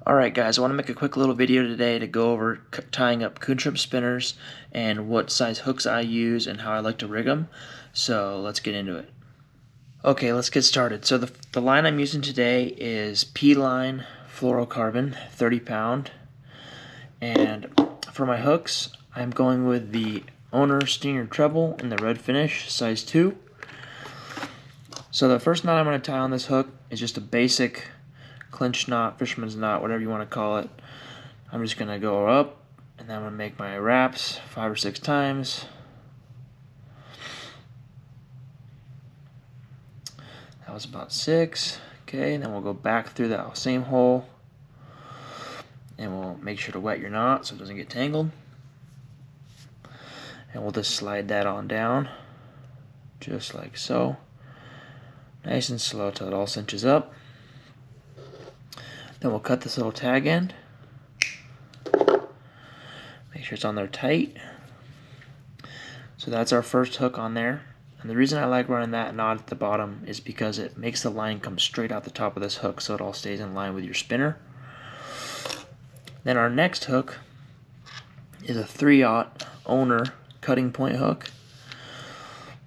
Alright guys, I want to make a quick little video today to go over tying up coon shrimp spinners and what size hooks I use and how I like to rig them. So let's get into it. Okay, let's get started. So the line I'm using today is P-line fluorocarbon, 30 pound. And for my hooks, I'm going with the Owner Stinger Treble in the red finish, size 2. So the first knot I'm going to tie on this hook is just a basic clinch knot, fisherman's knot, whatever you want to call it. I'm just going to go up and then I'm going to make my wraps 5 or 6 times. That was about 6. Okay, and then we'll go back through that same hole and we'll make sure to wet your knot so it doesn't get tangled. And we'll just slide that on down just like so. Nice and slow till it all cinches up. Then we'll cut this little tag end. Make sure it's on there tight. So that's our first hook on there. And the reason I like running that knot at the bottom is because it makes the line come straight out the top of this hook so it all stays in line with your spinner. Then our next hook is a 3/0 Owner cutting point hook.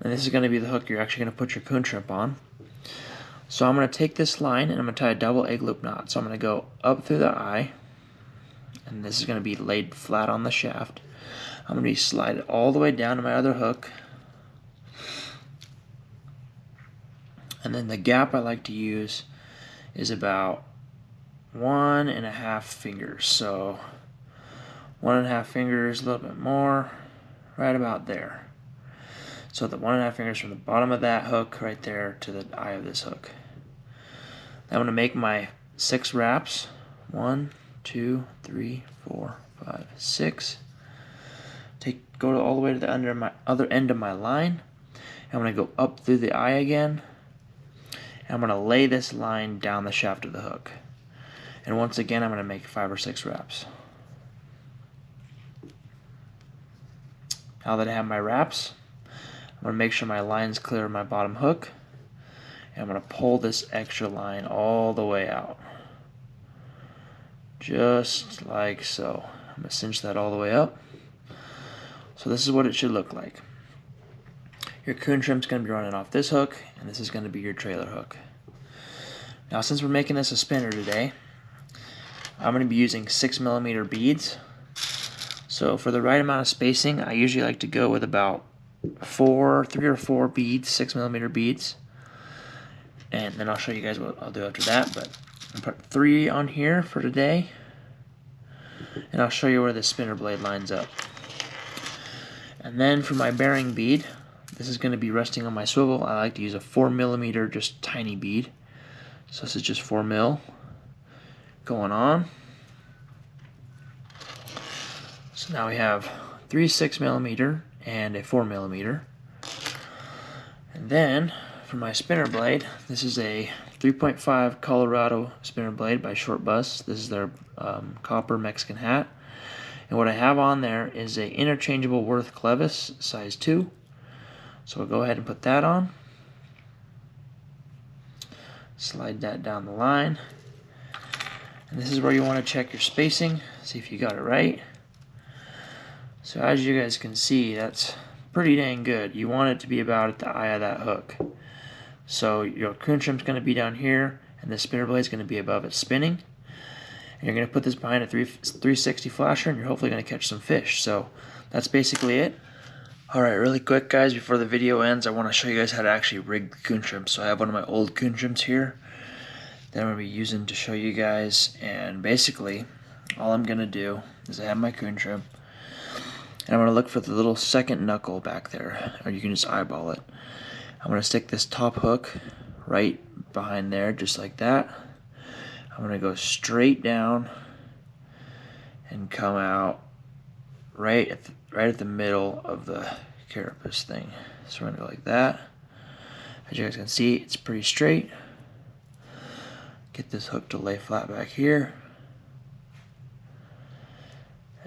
And this is going to be the hook you're actually going to put your coon shrimp on. So I'm going to take this line and I'm going to tie a double egg loop knot. So I'm going to go up through the eye, and this is going to be laid flat on the shaft. I'm going to slide it all the way down to my other hook. And then the gap I like to use is about 1.5 fingers. So 1.5 fingers, a little bit more, right about there. So the 1.5 fingers from the bottom of that hook right there to the eye of this hook. I'm going to make my 6 wraps. 1, 2, 3, 4, 5, 6. Go all the way to the other end of my line. I'm going to go up through the eye again. And I'm going to lay this line down the shaft of the hook. And once again, I'm going to make 5 or 6 wraps. Now that I have my wraps, I'm going to make sure my line's clear of my bottom hook. And I'm going to pull this extra line all the way out. Just like so. I'm going to cinch that all the way up. So this is what it should look like. Your coon shrimp's going to be running off this hook, and this is going to be your trailer hook. Now since we're making this a spinner today, I'm going to be using 6mm beads. So for the right amount of spacing, I usually like to go with about 3 or 4 beads, 6mm beads. And then I'll show you guys what I'll do after that. But I'll put 3 on here for today. And I'll show you where the spinner blade lines up. And then for my bearing bead, this is going to be resting on my swivel. I like to use a 4mm, just tiny bead. So this is just 4mm going on. So now we have 3 6mm and a 4mm. And then for my spinner blade, this is a 3.5 Colorado spinner blade by Short Bus. This is their copper Mexican hat. And what I have on there is a interchangeable Worth clevis, size 2. So we'll go ahead and put that on. Slide that down the line. And this is where you want to check your spacing, see if you got it right. So as you guys can see, that's pretty dang good. You want it to be about at the eye of that hook. So your coon shrimp's going to be down here, and the spinner blade is going to be above it spinning. And you're going to put this behind a 360 flasher, and you're hopefully going to catch some fish. So that's basically it. Alright, really quick guys, before the video ends, I want to show you guys how to actually rig the coon shrimp. So I have one of my old coon shrimps here that I'm going to be using to show you guys. And basically, all I'm going to do is I have my coon shrimp, and I'm going to look for the little second knuckle back there, or you can just eyeball it. I'm going to stick this top hook right behind there, just like that. I'm going to go straight down and come out right at the middle of the carapace thing. So we're going to go like that. As you guys can see, it's pretty straight. Get this hook to lay flat back here.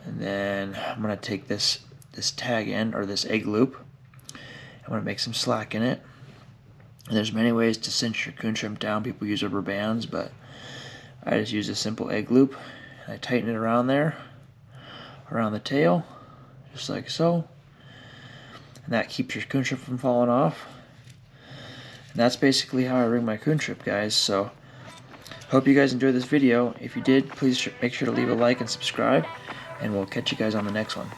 And then I'm going to take this tag end, or this egg loop. I'm going to make some slack in it. And there's many ways to cinch your coon shrimp down. People use rubber bands, but I just use a simple egg loop and I tighten it around there, around the tail, just like so. And that keeps your coon strip from falling off. And that's basically how I rig my coon strip, guys. So hope you guys enjoyed this video. If you did, please make sure to leave a like and subscribe, and we'll catch you guys on the next one.